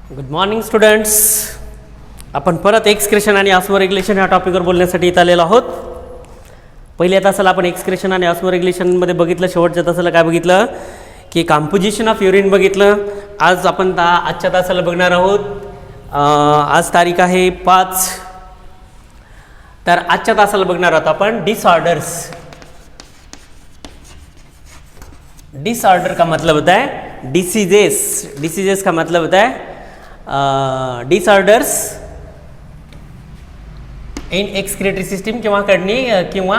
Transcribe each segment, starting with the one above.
Good morning students. आपण परत excretion आणि ऑस्मोरेग्युलेशन ह्या टॉपिकवर बोलण्यासाठी इथं आलेलो आहोत. पहिल्या तासाला आपण एक्सक्रेशन आणि ऑस्मोरेग्युलेशनमध्ये बघितलं, शेवटच्या तासाला काय बघितलं की कॉम्पोजिशन ऑफ युरिन बघितलं. आज आपण आजच्या तासाला बघणार आहोत. आज तारीख आहे 5. तर आजच्या तासाला बघणार आहोत आपण डिसऑर्डर्स. डिसऑर्डर का मतलब होता है डिसीजेस. डिसीजेस का मतलब होता है डिसऑर्डर्स इन एक्सक्रेटरी सिस्टीम किंवा किडनी किंवा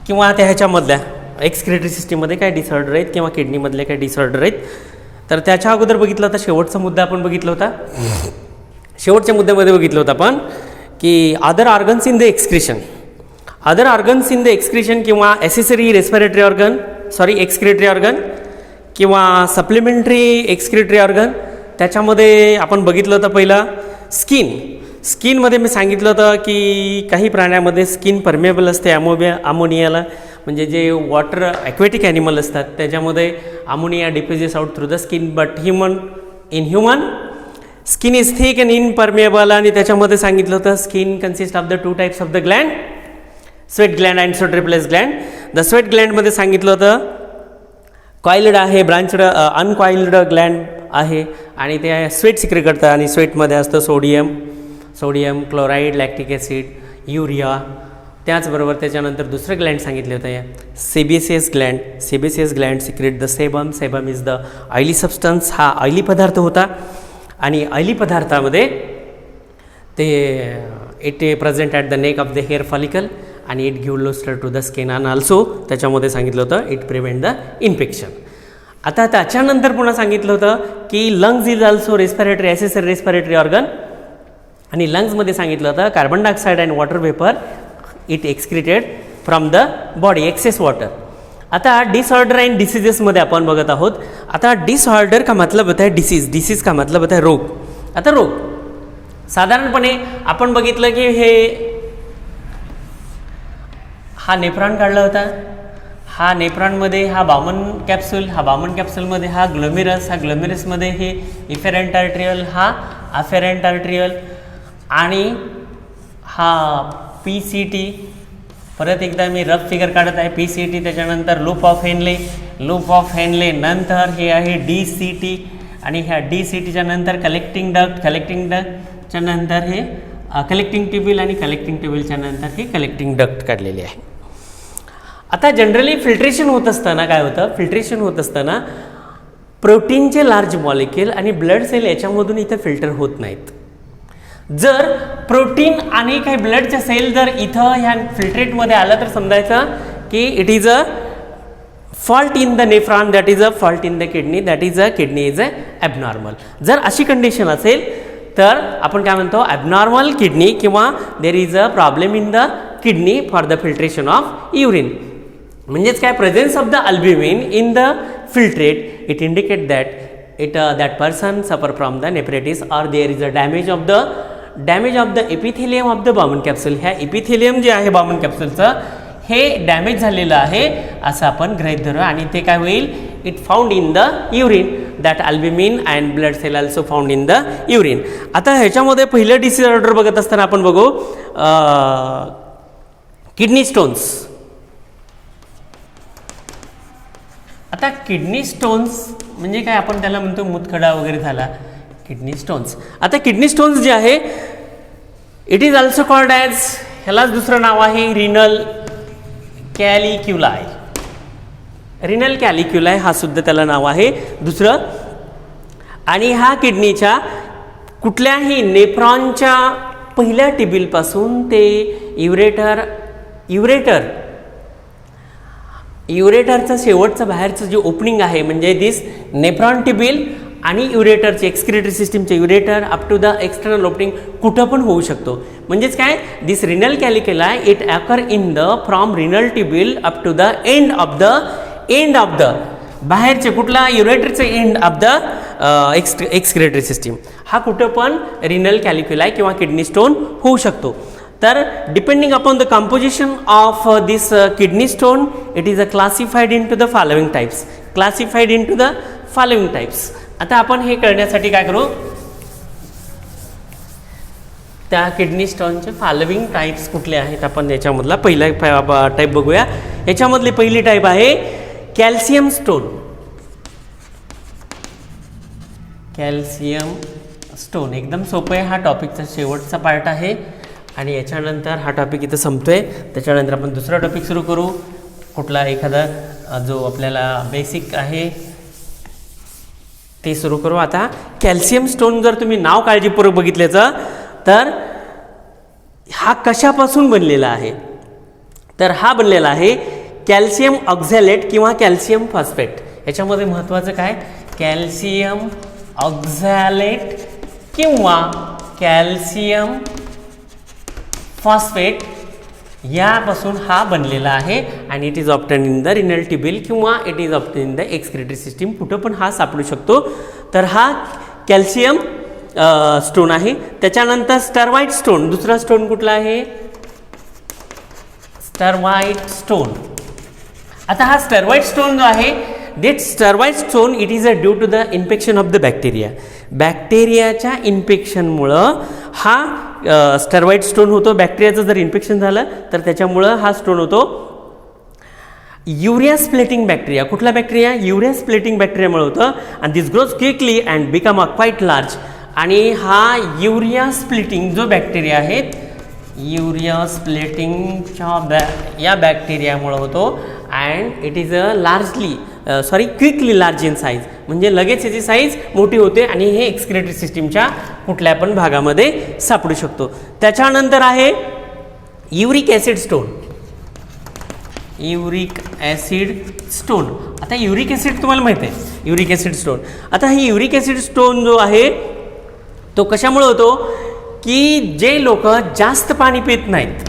किंवा त्या ह्याच्यामधल्या एक्सक्रेटरी सिस्टीममध्ये काय डिसऑर्डर आहेत किंवा किडनीमधले काय डिसऑर्डर आहेत. तर त्याच्या अगोदर बघितलं होता, शेवटचा मुद्दा आपण बघितला होता. शेवटच्या मुद्द्यामध्ये बघितलं होतं आपण की other organs in the excretion. Other organs in the excretion किंवा accessory respiratory organ, excretory organ किंवा सप्लिमेंटरी एक्सक्रेटरी ऑर्गन. त्याच्यामध्ये आपण बघितलं होतं पहिलं स्किन. स्किनमध्ये मी सांगितलं होतं की काही प्राण्यामध्ये स्किन परमेबल असते अमोनियाला, म्हणजे जे वॉटर ॲक्वेटिक ॲनिमल असतात त्याच्यामध्ये ammonia diffuses out through the skin. But in human skin is thick and impermeable. आणि त्याच्यामध्ये सांगितलं होतं skin consist of the 2 types of the gland, sweat gland and sebaceous gland. The sweat ग्लँडमध्ये सांगितलं होतं coiled आहे, ब्रांचड अनकॉइल्ड ग्लँड आहे आणि ते स्वेट सिक्रेट करतात. आणि स्वेटमध्ये असतं sodium chloride, lactic acid, urea. त्याचबरोबर त्याच्यानंतर दुसरं ग्लँड सांगितले होतं sebaceous gland. Sebaceous gland secrete the sebum. Sebum is the oily substance. हा ऑइली पदार्थ होता आणि ऑइली पदार्थामध्ये ते it present at the neck of the hair follicle आणि it give lustre to the skin. आणि ऑल्सो त्याच्यामध्ये सांगितलं होतं इट प्रिव्हेंट द इन्फेक्शन. आता त्याच्यानंतर पुन्हा सांगितलं होतं की lungs is also respiratory accessory respiratory organ. आणि लंग्समध्ये सांगितलं होतं carbon dioxide and water vapour it excreted from the body, excess water. आता डिसऑर्डर अँड डिसीजेसमध्ये आपण बघत आहोत. आता डिसऑर्डर का मतलब होता है डिसीज. डिसीज का मतलब होता है रोग. आता रोग साधारणपणे आपण बघितलं की हा नेफ्रॉन काढला होता. हा नेफ्रॉनमध्ये हा बाउमन कॅप्सूल, हा बाउमन कॅप्सूलमध्ये हा ग्लोमेरस, हा ग्लोमेरसमध्ये हे इफेरंट आर्ट्रियल, हा अफेरंट आर्ट्रियल आणि हा PCT. परत एकदा मी रफ फिगर काढत आहे. PCT, त्याच्यानंतर loop of Henle, loop of Henle नंतर हे आहे DCT आणि ह्या DCTच्या नंतर कलेक्टिंग डक्ट, कलेक्टिंग डक्टच्या नंतर हे कलेक्टिंग ट्यूब्यूल आणि कलेक्टिंग ट्यूब्यूलच्या नंतर हे कलेक्टिंग डक्ट काढलेले आहे. आता जनरली फिल्ट्रेशन होत असताना काय होतं, फिल्ट्रेशन होत असताना प्रोटीनचे लार्ज मॉलिक्यूल आणि ब्लड सेल याच्यामधून इथं फिल्टर होत नाहीत. जर प्रोटीन आणि काही ब्लडच्या सेल जर इथं ह्या फिल्ट्रेटमध्ये आलं तर समजायचं की it is a fault in the nephron, that is a fault in the kidney, that is a kidney is a abnormal. जर अशी कंडिशन असेल तर आपण काय म्हणतो ॲबनॉर्मल किडनी किंवा there is a problem in the kidney for the filtration of urine. म्हणजेच काय, presence of the albumin in the filtrate it indicate that person suffer from the nephritis और there is a damage of the epithelium of the Bowman capsule. ह्या epithelium जे आहे Bowman कॅप्सूलचं हे damage झालेलं आहे असं आपण गृहीत धरू आणि ते काय होईल, it found in the urine, that albumin and blood cell also found in the urine. आता ह्याच्यामध्ये पहिलं डिसऑर्डर बघत असताना आपण बघू किडनी स्टोन्स. आता किडनी स्टोन्स म्हणजे काय, आपण त्याला म्हणतो मुतखडा वगैरे झाला, किडनी स्टोन्स. आता किडनी स्टोन्स जे आहे it is also called as, ह्यालाच दुसरं नाव आहे रिनल कॅलिक्युलाय. रिनल कॅलिक्युलाय हा सुद्धा त्याला नाव आहे दुसरं. आणि हा किडनीच्या कुठल्याही नेफ्रॉनच्या पहिल्या टिब्यूलपासून ते युरेटरचं शेवटचं बाहेरचं जे ओपनिंग आहे म्हणजे दिस नेफ्रॉन टिब्यूल आणि युरेटरचे एक्सक्रेटरी सिस्टीमचे ureter up to the external opening कुठं पण होऊ शकतो. म्हणजेच काय, this renal calculi it occur in the from renal tubule up to the end of the बाहेरचे कुठला युरेटरचे end of the excretory system. हा कुठं पण रिनल कॅलिक्युलाय किंवा किडनी स्टोन होऊ शकतो. तर depending upon the composition of this kidney stone it is a classified into the following types. आता आपण हे करण्यासाठी काय करू, त्या किडनी स्टोनचे फॉलोविंग टाईप्स कुठले आहेत आपण याच्यामधला पहिला टाईप बघूया. याच्यामधली पहिली टाईप आहे कॅल्शियम स्टोन. कॅल्शियम स्टोन एकदम सोपं आहे. हा टॉपिकचा शेवटचा पार्ट आहे आणि याच्यानंतर हा टॉपिक इथं संपतोय. त्याच्यानंतर आपण दुसरा टॉपिक सुरू करू, कुठला एखादा जो आपल्याला बेसिक आहे ते सुरू करू. आता कॅल्शियम स्टोन जर तुम्ही नाव काळजीपूर्वक बघितल्याचं तर हा कशापासून बनलेला आहे, तर हा बनलेला आहे कॅल्शियम ऑक्झॅलेट किंवा कॅल्शियम फॉस्फेट. याच्यामध्ये महत्त्वाचं काय, कॅल्शियम ऑक्झॅलेट किंवा कॅल्शियम फॉस्फेट यापासून हा बनलेला आहे आणि it is often in the renal tubule किंवा it is often in the excretory system. कुठं पण हा सापडू शकतो. तर हा कॅल्शियम स्टोन आहे. त्याच्यानंतर स्टरवाइट स्टोन, दुसरा स्टोन कुठला आहे, स्टरवाइट स्टोन. आता हा स्टरवाइट स्टोन जो आहे, that struvite stone it is due to the infection of the bacteria. बॅक्टेरियाच्या इन्फेक्शनमुळं हा स्टरवाइट स्टोन होतो. बॅक्टेरियाचं जर इन्फेक्शन झालं तर त्याच्यामुळं हा स्टोन होतो. युरिया स्प्लिटिंग बॅक्टेरिया, कुठला बॅक्टेरिया, युरिया स्प्लिटिंग बॅक्टेरियामुळे होतं आणि this grows quickly and become a quite large. आणि हा युरिया स्प्लिटिंग जो बॅक्टेरिया आहे, युरिया स्प्लिटिंगच्या या बॅक्टेरियामुळे होतो and it is a largely quickly large in size, म्हणजे लगेच याची साईज मोठी होते आणि हे एक्सक्रिटरी सिस्टीमच्या कुठल्या पण भागामध्ये सापडू शकतो. त्याच्यानंतर आहे uric acid stone. Uric acid stone, आता युरिक ॲसिड तुम्हाला माहिती आहे, युरिक ॲसिड स्टोन. आता ही युरिक ॲसिड स्टोन जो आहे तो कशामुळे होतो की जे लोक जास्त पाणी पित नाहीत,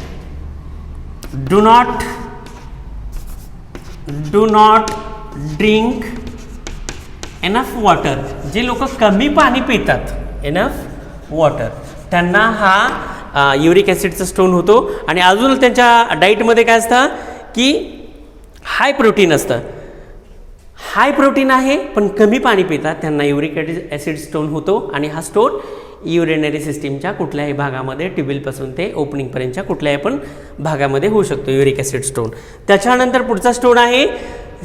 do not drink enough water, जे लोक कमी पाणी पितात एनफ वॉटर, त्यांना हा युरिक ॲसिडचा स्टोन होतो. आणि अजून त्यांच्या डाईटमध्ये काय असतं की हाय प्रोटीन असतं, हाय प्रोटीन आहे पण कमी पाणी पितात, त्यांना युरिक ॲसिड स्टोन होतो. आणि हा स्टोन युरिनरी सिस्टीमच्या कुठल्याही भागामध्ये ट्युब्यूलपासून ते ओपनिंगपर्यंतच्या कुठल्याही पण भागामध्ये होऊ शकतो युरिक ॲसिड स्टोन. त्याच्यानंतर पुढचा स्टोन आहे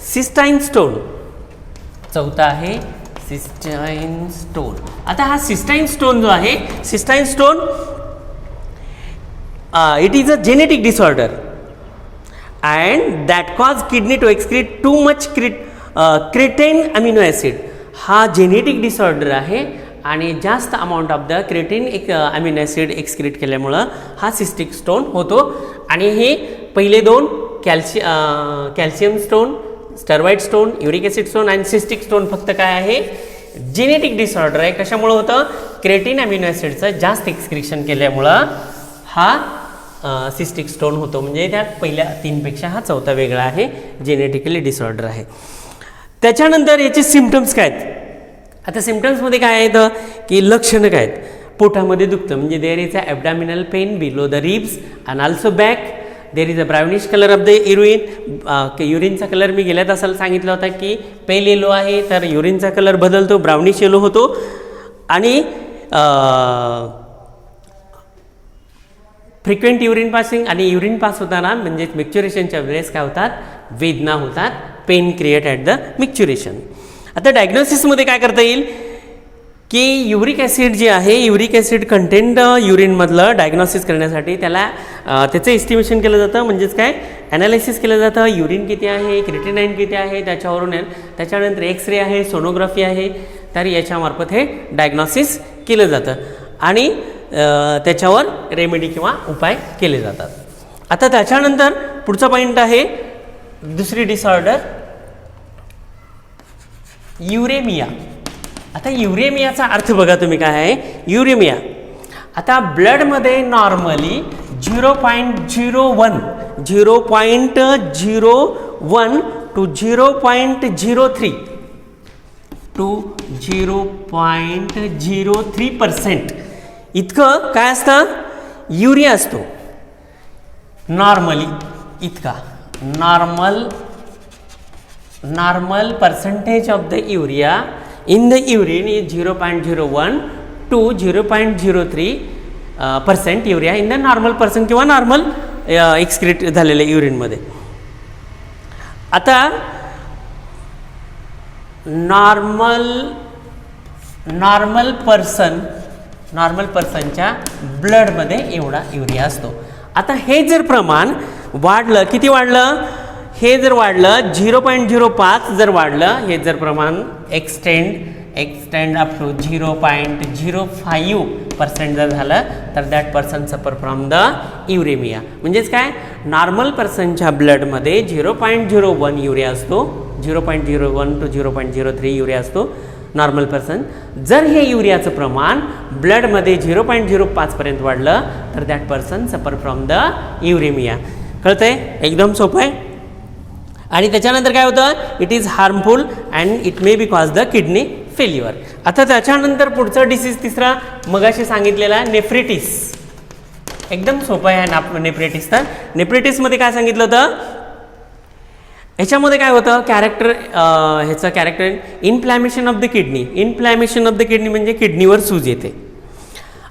सिस्टाईन स्टोन. चौथा आहे सिस्टाईन स्टोन. आता हा सिस्टाईन स्टोन जो आहे, cystine stone it is a genetic disorder and that cause kidney to excrete too much certain amino acid. हा जेनेटिक डिसऑर्डर आहे आणि जास्त amount of the certain amino acid excrete केल्यामुळं हा सिस्टिक स्टोन होतो. आणि हे पहिले दोन calcium stone, struvite stone, uric acid stone आणि सिस्टिक स्टोन फक्त काय आहे, जेनेटिक डिसऑर्डर आहे. कशामुळं होतं, क्रेटिन अमिनो ॲसिडचं जास्त एक्सक्रिशन केल्यामुळं हा सिस्टिक स्टोन होतो. म्हणजे त्या पहिल्या तीनपेक्षा हा चौथा वेगळा आहे, जेनेटिकली डिसऑर्डर आहे. त्याच्यानंतर याचे सिम्पटम्स काय आहेत. आता सिम्पटम्समध्ये काय आहेत की लक्षणं काय आहेत, पोटामध्ये दुखतं म्हणजे there is a abdominal pain below the ribs and also back. There is a brownish colour of the urine. युरिनचा कलर मी गेल्या तासाला सांगितला होता की पेल येलो आहे, तर युरिनचा कलर बदलतो, ब्राउनिश येलो होतो. आणि फ्रिक्वेंट युरिन पासिंग, आणि युरिन पास होताना म्हणजेच मिक्च्युरेशनच्या वेळेस काय होतात, वेदना होतात, pain create at the micturition. आता डायग्नोसिसमध्ये काय करता येईल की युरिक ॲसिड जे आहे, युरिक ॲसिड कंटेंट युरिनमधलं डायग्नोसिस करण्यासाठी त्याचं एस्टिमेशन केलं जातं. म्हणजेच काय, ॲनालिसिस केलं जातं, युरिन किती आहे, क्रिएटिनाइन किती आहे, त्याच्यानंतर एक्सरे आहे, सोनोग्राफी आहे. तर याच्यामार्फत हे डायग्नोसिस केलं जातं आणि त्याच्यावर रेमेडी किंवा उपाय केले जातात. आता त्याच्यानंतर पुढचा पॉईंट आहे दुसरी डिसऑर्डर, युरेमिया. आता युरेमियाचा अर्थ बघा तुम्ही काय आहे. युरेमिया, आता ब्लडमध्ये नॉर्मली 0.01 टू 0.03 टू 0.03% इतकं काय असतं, युरिया असतो नॉर्मली. इतका normal percentage of the urea in the urine is 0.01 to 0.03% urea in the normal person किंवा नॉर्मल एक्सक्रीट झालेल्या युरिनमध्ये. आता नॉर्मल पर्सनच्या ब्लडमध्ये एवढा युरिया असतो. आता हे जर प्रमाण वाढलं, किती वाढलं, हे जर वाढलं 0.05 जर वाढलं, हे जर प्रमाण एक्सटेंड अप टू 0.05% जर झालं तर that person suffer from the uraemia. म्हणजेच काय, नॉर्मल पर्सनच्या ब्लडमध्ये 0.01 युरिया असतो, 0.01 to 0.03 युरिया असतो नॉर्मल पर्सन. जर हे युरियाचं प्रमाण ब्लडमध्ये 0.05 पर्यंत वाढलं तर that person suffer from the uraemia. कळतंय, एकदम सोपं आहे. आणि त्याच्यानंतर काय होतं, it is harmful and it may be cause the kidney failure. आता त्याच्यानंतर पुढचं डिसीज तिसरा मगाशी सांगितलेला नेफ्रिटिस. एकदम सोपं आहे नेफ्रिटिस. तर नेफ्रिटिसमध्ये काय सांगितलं होतं, ह्याच्यामध्ये काय होतं, ह्याचं character inflammation of the kidney. Inflammation of the kidney म्हणजे किडनीवर सूज येते.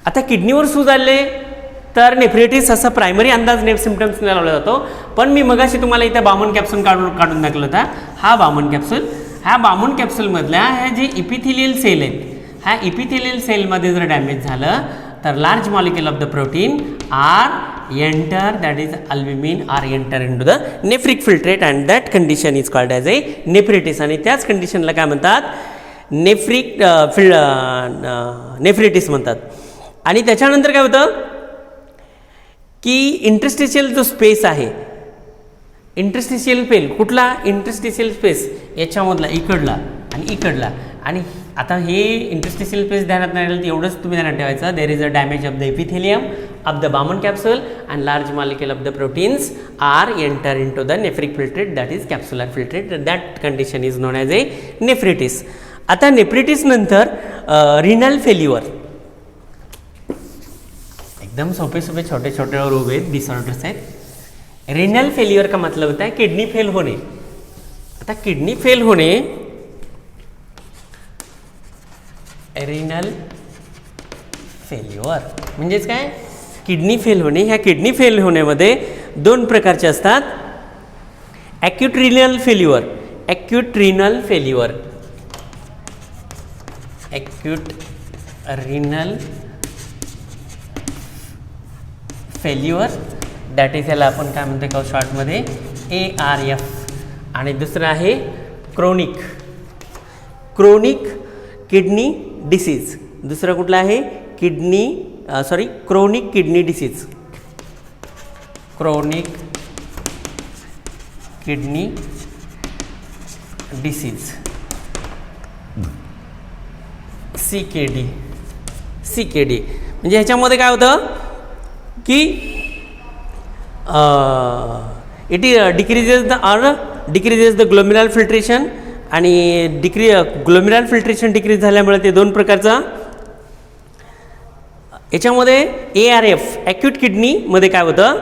आता किडनीवर सूज आले तर नेफ्रिटिस असा प्रायमरी अंदाज सिम्पटम्स लावला जातो. पण मी मगाशी तुम्हाला इथे बामन कॅप्सूल काढून दाखवला होता. हा बामन कॅप्सूल, ह्या बामन कॅप्सूलमधल्या ह्या जे इपिथिलियल सेल आहेत, ह्या इपिथिलियल सेलमध्ये जर डॅमेज झालं तर large molecule of the protein are enter, that is albumin are enter into the nephric filtrate and that condition is called as a nephritis. आणि त्याच कंडिशनला काय म्हणतात, नेफ्रिटिस म्हणतात. आणि त्याच्यानंतर काय होतं की इंटरस्टिशियल जो स्पेस आहे, इंटरस्टिशियल पेल कुठला, इंटरस्टिशियल स्पेस याच्यामधला इकडला आणि इकडला. आणि आता हे इंटरस्टिशियल स्पेस ध्यानात नाही राहिलं तर एवढंच तुम्ही ध्यानात ठेवायचं, there is a damage of the epithelium of the Bowman capsule and large molecule of the proteins are enter into the nephric filtrate, that is capsular filtrate. That condition is known as a nephritis. आता nephritis नंतर renal failure. एकदम सोपे छोटे रोग आहेत, disorders आहेत. Renal failure का मतलब होता है किडनी फेल होणे. आता किडनी फेल होणे, रिनल फेल्युअर म्हणजेच काय, किडनी फेल होणे. ह्या किडनी फेल होण्यामध्ये दोन प्रकारचे असतात, acute renal failure, acute renal failure, acute renal failure, that is याला आपण काय म्हणतो का शॉर्टमध्ये ARF. आणि दुसरं आहे क्रोनिक किडनी डिसीज. दुसरं कुठलं आहे, chronic kidney disease, chronic kidney disease, CKD. म्हणजे ह्याच्यामध्ये काय होतं की it decreases the glomerular filtration. आणि ग्लोमेरुलर फिल्ट्रेशन डिक्रीज झाल्यामुळे ते दोन प्रकारचा, याच्यामध्ये ARF ॲक्यूट किडनीमध्ये काय होतं,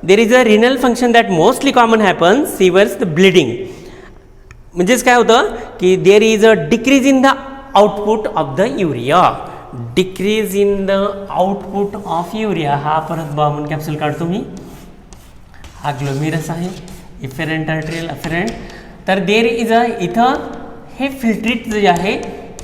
there is a renal function that mostly common happens severs the bleeding. म्हणजेच काय होतं की there is a decrease in the output of the urea, decrease in the output of urea. हा परत बामन कॅप्सूल काढतो मी. हा ग्लोमेरस आहे, इफेरंट आर्टेरियल अफेरंट. तर देर इज अ, इथं हे फिल्ट्रेट जे आहे,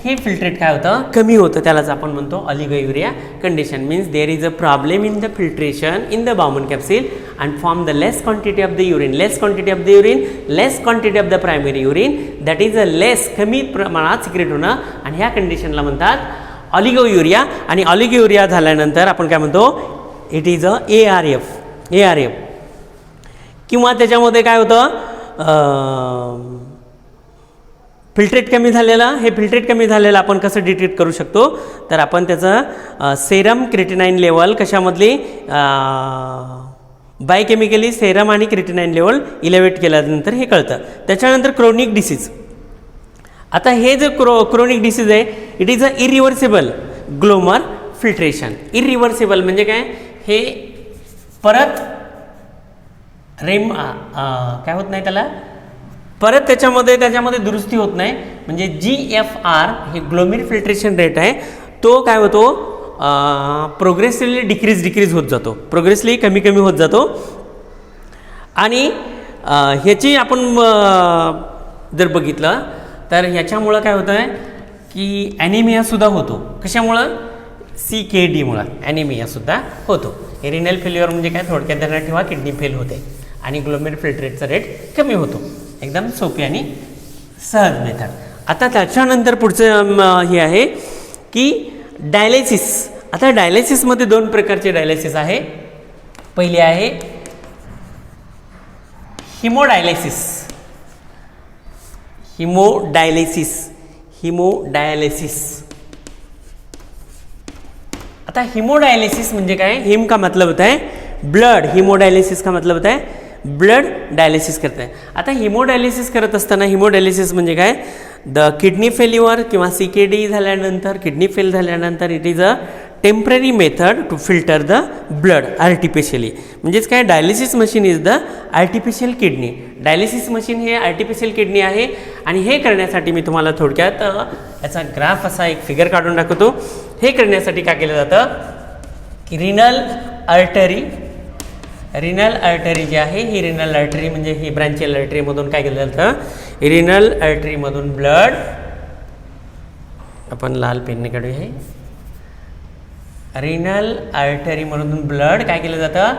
हे फिल्ट्रेट काय होतं, कमी होतं. त्यालाच आपण म्हणतो oliguria condition. Means there is a problem in the filtration in the Bowman capsule and form the less quantity of the urine, less quantity of the urine, less quantity of the primary urine, that is a less, कमी प्रमाणात secret होणं. आणि ह्या कंडिशनला म्हणतात ऑलिगोयुरिया. आणि ऑलिगोयुरिया झाल्यानंतर आपण काय म्हणतो, इट इज अ ARF. किंवा त्याच्यामध्ये काय होतं, फिल्ट्रेट कमी झालेला. हे फिल्ट्रेट कमी झालेलं आपण कसं डिटेक्ट करू शकतो, तर आपण त्याचं सेरम क्रिएटिनाइन लेवल कशामधली, बायोकेमिकली सेरम आणि क्रिएटिनाइन लेवल इलेवेट केल्यानंतर हे कळतं. त्याच्यानंतर क्रोनिक डिसीज. आता हे जे क्रोनिक डिसीज आहे, it is a irreversible glomerular filtration. Irreversible म्हणजे काय, हे परत काय होत नाही, त्याला परत त्याच्यामध्ये दुरुस्ती होत नाही, म्हणजे GFR हे ग्लोमेर फिल्ट्रेशन रेट आहे, तो काय होतो प्रोग्रेसिव्हली डिक्रीज होत जातो, प्रोग्रेसिव्हली कमी होत जातो. आणि ह्याची आपण जर बघितलं तर ह्याच्यामुळं काय होतं आहे की ॲनिमियासुद्धा होतो. कशामुळं? CKD मुळे ॲनिमियासुद्धा होतो. रिनल फेल्युअर म्हणजे काय, थोडक्यात ध्यानात ठेवा, किडनी फेल होते आणि ग्लोमेर फिल्ट्रेटचा रेट कमी होतो. एकदम सोपी आणि सहज मेथड. आता त्याच्यानंतर पुढचं हे आहे की डायलिसिस. आता डायलिसिसमध्ये 2 प्रकारचे डायलिसिस आहे. पहिले आहे हिमोडायलिसिस. आता हिमोडायलिसिस म्हणजे काय, हिम का मतलब होता है ब्लड, हिमोडायलिसिस का मतलब होता है ब्लड डायलिसिस करत आहे. आता हिमोडायलिसिस करत असताना हिमोडायलिसिस म्हणजे काय, द किडनी फेल्युअर किंवा CKD झाल्यानंतर, किडनी फेल झाल्यानंतर it is a temporary method to filter the blood artificially. म्हणजेच काय, dialysis machine is the artificial kidney. Dialysis machine हे आर्टिफिशियल किडनी आहे. आणि हे करण्यासाठी मी तुम्हाला थोडक्यात याचा ग्राफ असा एक फिगर काढून दाखवतो. हे करण्यासाठी काय केलं जातं की रिनल आर्टरी जी आहे, ही रिनल आर्टरी म्हणजे ही ब्रँचियल आर्टरीमधून काय केलं जातं, रिनल आर्टरीमधून ब्लड, आपण लाल पेनने काढूया, हे रिनल आर्टरीमधून ब्लड काय केलं जातं,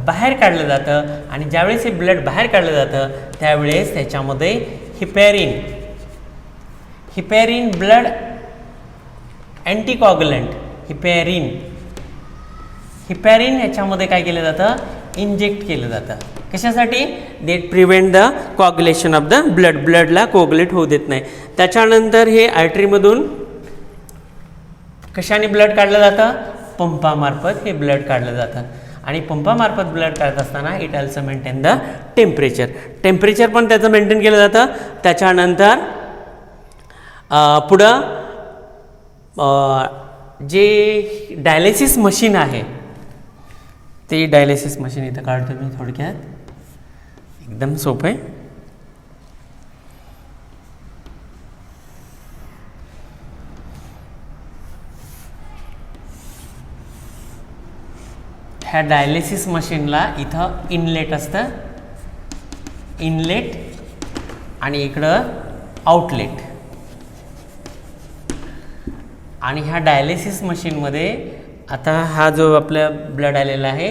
बाहेर काढलं जातं. आणि ज्यावेळेस हे ब्लड बाहेर काढलं जातं त्यावेळेस त्याच्यामध्ये हिपॅरिन ब्लड अँटीकॉग्युलंट, हिपॅरिन ह्याच्यामध्ये काय केलं जातं, इंजेक्ट केलं जातं. कशासाठी? That prevent the coagulation of the ब्लडला कोग्युलेट होऊ देत नाही. त्याच्यानंतर हे आर्टरीमधून कशाने ब्लड काढलं जातं, पंपामार्फत हे ब्लड काढलं जातं. आणि पंपामार्फत ब्लड काढत असताना it also maintain the temperature पण त्याचं मेंटेन केलं जातं. त्याच्यानंतर पुढं जे डायलिसिस मशीन आहे ते डायलिसिस मशीन इथं काढतो मी थोडक्यात, एकदम सोपं आहे. ह्या डायलिसिस मशीनला इथं इनलेट असतं, इनलेट आणि इकडं आउटलेट. आणि ह्या डायलिसिस मशीनमध्ये आता हा जो आपला ब्लड आलेला आहे,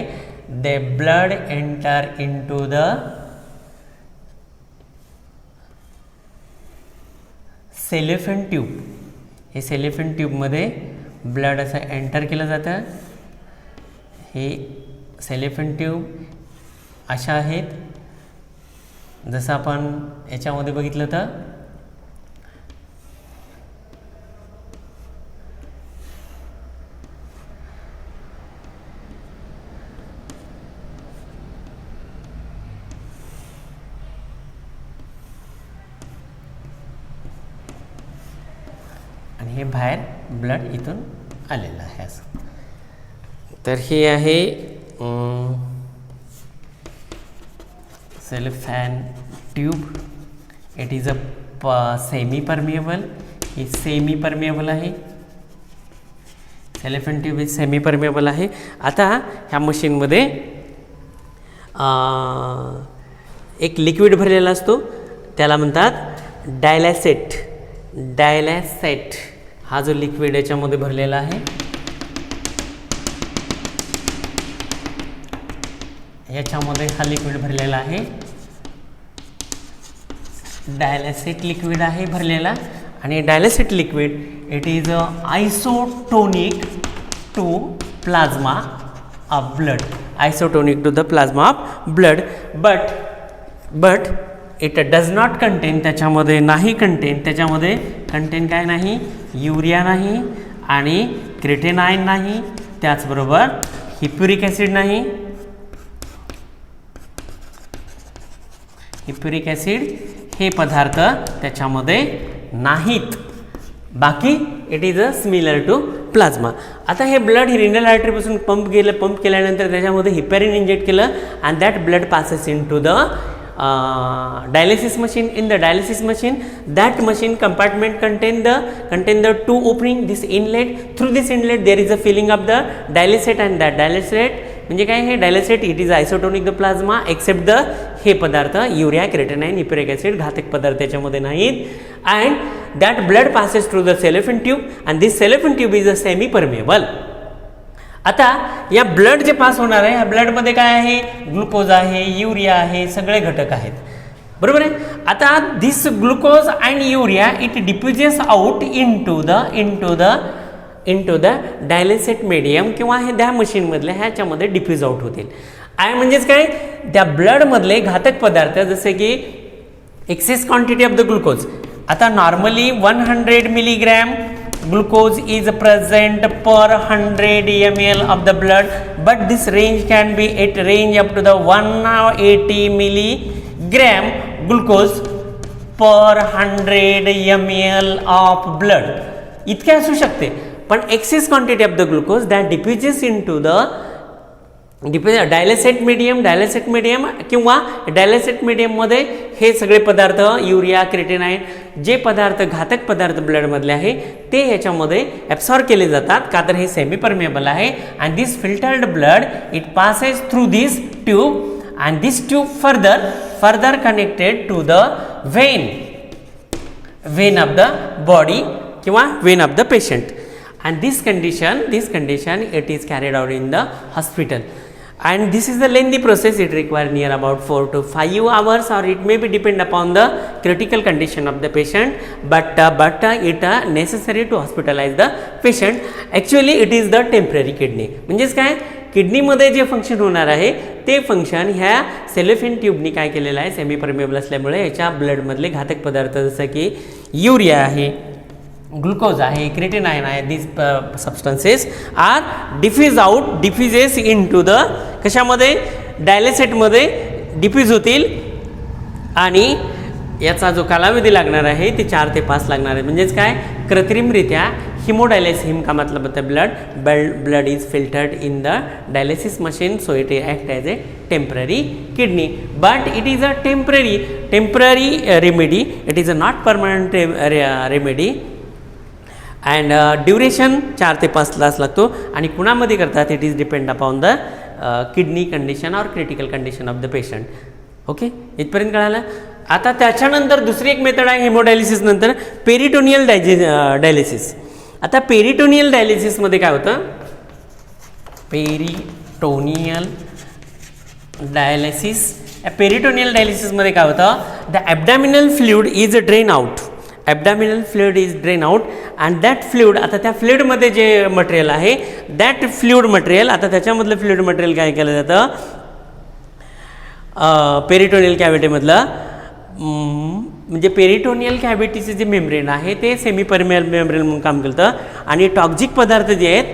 they blood enter into the cellophane tube. हे सेलोफेन ट्यूबमध्ये ब्लड असं एंटर केलं जातं. हे सेलोफेन ट्यूब अशा आहेत, जसं आपण याच्यामध्ये बघितलं तर आणि हे बाहेर ब्लड इथून आलेलं आहे असं. तर हे आहे cellophane tube. It is a semi permeable. ही सेमी परमिएबल आहे. Cellophane tube is semi permeable आहे. आता ह्या मशीनमध्ये एक लिक्विड भरलेला असतो, त्याला म्हणतात डायलॅसेट. हा जो लिक्विड याच्यामध्ये भरलेला आहे, याच्यामध्ये हा लिक्विड भरलेला आहे, डायलॅसेट लिक्विड आहे भरलेला. आणि dialysate liquid it is isotonic to plasma of blood, isotonic to the plasma of blood. But it does not contain, त्याच्यामध्ये नाही कंटेन, त्याच्यामध्ये कंटेन काय नाही, युरिया नाही आणि क्रिएटिनाइन नाही, त्याचबरोबर हिप्युरिक ॲसिड नाही. हिप्युरिक ॲसिड हे पदार्थ त्याच्यामध्ये नाहीत. बाकी it is a similar to plasma. आता हे ब्लड रिनल आर्टरीपासून पंप केल्यानंतर त्याच्यामध्ये हिपॅरिन इंजेक्ट केलं आणि that blood passes into the dialysis machine. In the dialysis machine, that machine compartment contain the two opening, this inlet. Through this inlet there is a filling of the dialysate, and that dialysate म्हणजे काय, हे dialysate it is isotonic the plasma except the हे पदार्थ urea, creatinine, इप्युरिक acid घातक पदार्थ त्याच्यामध्ये नाहीत. And that blood passes through the cellophane tube and this cellophane tube is a semi permeable. आता या ब्लड जे पास होणार आहे, ह्या ब्लडमध्ये काय आहे, ग्लुकोज आहे, युरिया आहे, सगळे घटक आहेत, बरोबर आहे. आता this glucose and urea it diffuses out into the dialysate medium किंवा हे त्या मशीनमधल्या ह्याच्यामध्ये डिफ्यूज आउट होतील. आणि म्हणजेच काय, त्या ब्लडमधले घातक पदार्थ जसे की excess quantity of the glucose. आता normally 100 milligram glucose is present per 100 ml of the blood, but this range can be at range up to the 180 milligram glucose per 100 ml of blood. इतके असू शकते, पण excess quantity of the glucose that diffuses into the dialysate medium किंवा dialysate मीडियममध्ये हे सगळे पदार्थ urea, creatinine जे पदार्थ घातक पदार्थ ब्लडमधले आहे ते याच्यामध्ये ॲब्सॉर्ब केले जातात, का तर हे सेमी परमेबल आहे. And this filtered blood it passes through this tube and this tube further connected to the vein of the body किंवा vein of the patient. And this condition it is carried out in the hospital, and this is the lengthy process. It requires near about 4 to 5 hours, or it may be depend upon the critical condition of the patient, but it necessary to hospitalize the patient. Actually it is the temporary kidney. म्हणजेच काय, किडनीमध्ये जे function होणार आहे ते function ह्या cellophane ट्यूबनी काय केलेलं आहे, सेमी परमेबल असल्यामुळे याच्या ब्लडमधले घातक पदार्थ जसं की युरिया आहे, ग्लुकोज आहे, क्रेटिनाइन आहे, दिस सबस्टन्सेस आर डिफ्युजेस इनटू द कशामध्ये, डायलिसेटमध्ये डिफ्यूज होतील. आणि याचा जो कालावधी लागणार आहे ते 4 ते 5 लागणार आहे. म्हणजेच काय, कृत्रिमरित्या हिमोडायलिसिस कामातलं blood is filtered in the dialysis machine, so it act as a temporary kidney, but it is a temporary remedy, it is a not permanent remedy. And duration 4 ते 5 तास लागतो. आणि कुणामध्ये करतात, it is depend upon the kidney condition और critical condition of the patient. Okay, इथपर्यंत कळालं. आता त्याच्यानंतर दुसरी एक मेथड आहे हेमोडायलिसिस नंतर, पेरिटोनियल डायलिसिस. आता पेरिटोनियल डायलिसिसमध्ये काय होतं, पेरिटोनियल डायलिसिसमध्ये काय होतं, the abdominal fluid is drain out, and that fluid, आता त्या फ्लुइडमध्ये जे मटेरियल आहे दॅट फ्लुइड मटेरियल, आता त्याच्यामधलं फ्लुइड मटेरियल काय केलं जातं, पेरिटोनियल कॅव्हिटीमधलं, म्हणजे पेरिटोनियल कॅव्हिटीचे जे मेम्ब्रेन आहे ते सेमी परमेबल मेम्ब्रेन म्हणून काम करतं. आणि टॉक्झिक पदार्थ जे आहेत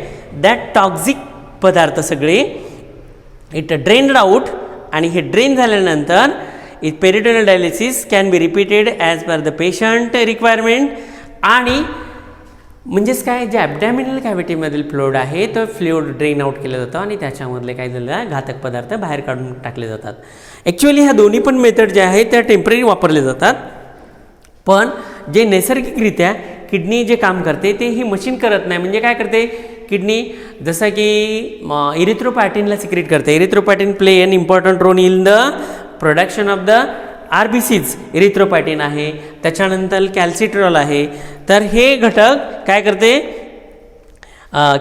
दॅट टॉक्झिक पदार्थ सगळे इट ड्रेन्ड आउट, आणि हे ड्रेन झाल्यानंतर peritoneal dialysis can be repeated as per the patient requirement. आणि म्हणजेच काय, जे ॲब्डॅमिनल कॅव्हिटीमधील फ्लुइड आहे तो फ्लुइड ड्रेन आउट केलं जातं आणि त्याच्यामधले काय झालं, घातक पदार्थ बाहेर काढून टाकले जातात. ॲक्च्युअली ह्या दोन्ही पण मेथड ज्या आहेत त्या टेम्पररी वापरले जातात, पण जे नैसर्गिकरित्या किडनी जे काम करते ते ही मशीन करत नाही. म्हणजे काय करते किडनी, जसं की इरिथ्रोपॅटिनला सिक्रेट करते. Erythropoietin play an important role in the production of the RBCs. Erythropoietin आहे, त्याच्यानंतर कॅल्सिट्रॉल आहे. तर हे घटक काय करते,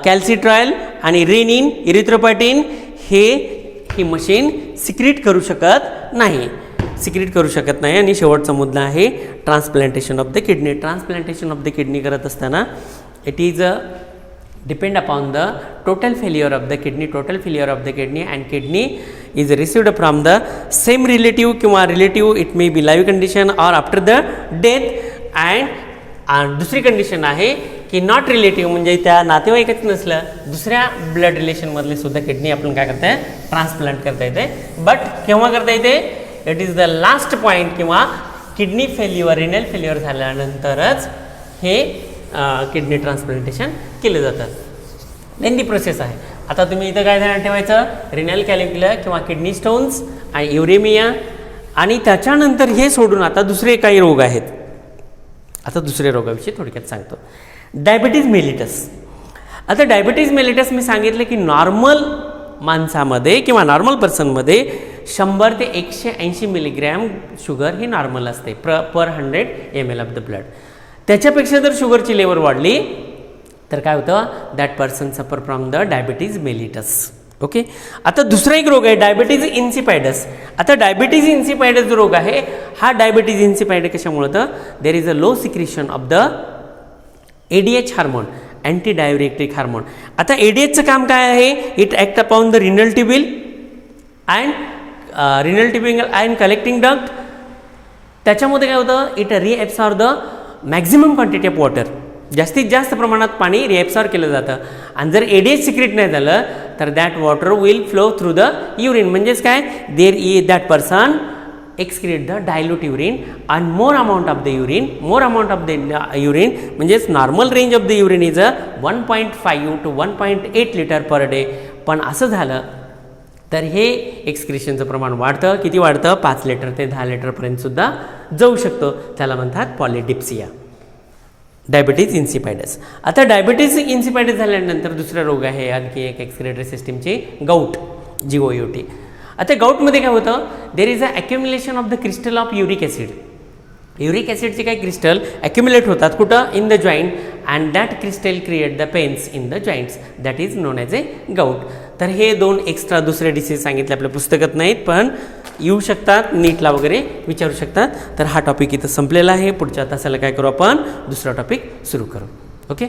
कॅल्सिट्रॉल आणि रेनिन, इरिथ्रोपॅटिन ही मशीन सिक्रेट करू शकत नाही. आणि शेवटचा मुद्दा आहे transplantation of the kidney. Transplantation of the kidney करत असताना it is depend upon the total failure of the kidney, and kidney is received from the same relative किंवा relative, it may be live condition or after the death. and दुसरी condition आहे की not relative, म्हणजे त्या नातेवाईकच नसलं, दुसऱ्या blood रिलेशनमधली सुद्धा kidney आपण काय करता येते, ट्रान्सप्लांट करता येते. बट केव्हा करता येते, it is the last point, किंवा किडनी फेल्युअर, रिनल फेल्युअर झाल्यानंतरच हे किडनी ट्रान्सप्लांटेशन केले जातात. लेंदी प्रोसेस आहे. आता तुम्ही इथं काय ध्यानात ठेवायचं, रिनल कॅलिक्युलर किंवा किडनी स्टोन्स आणि युरेमिया आणि त्याच्यानंतर हे सोडून आता दुसरे काही रोग आहेत. आता दुसऱ्या रोगाविषयी थोडक्यात सांगतो. Diabetes mellitus. आता डायबिटीज मेलिटस मी सांगितलं की नॉर्मल माणसामध्ये किंवा नॉर्मल पर्सनमध्ये 100 ते 180 मिलीग्रॅम शुगर ही नॉर्मल असते पर 100 ml ऑफ द ब्लड. त्याच्यापेक्षा जर शुगरची लेवल वाढली तर काय होतं, that person suffer from the diabetes mellitus. Okay. आता दुसरा एक रोग आहे डायबिटीज इन्सिपायडस. आता डायबिटीज इन्सिपायडस जो रोग आहे हा डायबिटीज इन्सिपायडस कशामुळे होतं, there is a low secretion of the ADH hormone, anti diuretic hormone. आता ADHचं काम काय आहे, it act upon the renal tubule and collecting duct. त्याच्यामध्ये काय होतं, it reabsorb the maximum quantity of water. जास्तीत जास्त प्रमाणात पाणी रिएब्सॉर्ब केलं जातं. आणि जर ADH सिक्रेट नाही झालं तर that water will flow through the urine. म्हणजेच काय, there is that person excrete the dilute urine and more amount of the urine म्हणजेच normal range of the urine is 1.5 to 1.8 litre per day. पण असं झालं तर हे एक्सक्रिशनचं प्रमाण वाढतं. किती वाढतं, 5 लिटर ते 10 लिटरपर्यंत सुद्धा जाऊ शकतो. त्याला म्हणतात पॉलिडिप्सिया, डायबिटीज इन्सिपायडस. आता डायबिटीज इन्सिपायडस झाल्यानंतर दुसरा रोग आहे आणखी एक एक्सक्रेटरी सिस्टीमची, गाऊट, GOUT. आता गाऊटमध्ये काय होतं, there is a accumulation of the crystal of uric acid. Uric ॲसिडचे काही क्रिस्टल ॲक्युम्युलेट होतात कुठं, in the joint, and that crystal create the pains in the joints, that is known as a gout. तर हे 2 extra दुसरे disease सांगितले आपल्या पुस्तकात नाहीत पण येऊ शकतात, नीटला वगैरे विचारू शकतात. तर हा टॉपिक इथं संपलेला आहे. पुढच्या तासाला काय करू आपण, दुसरा टॉपिक सुरू करू. ओके.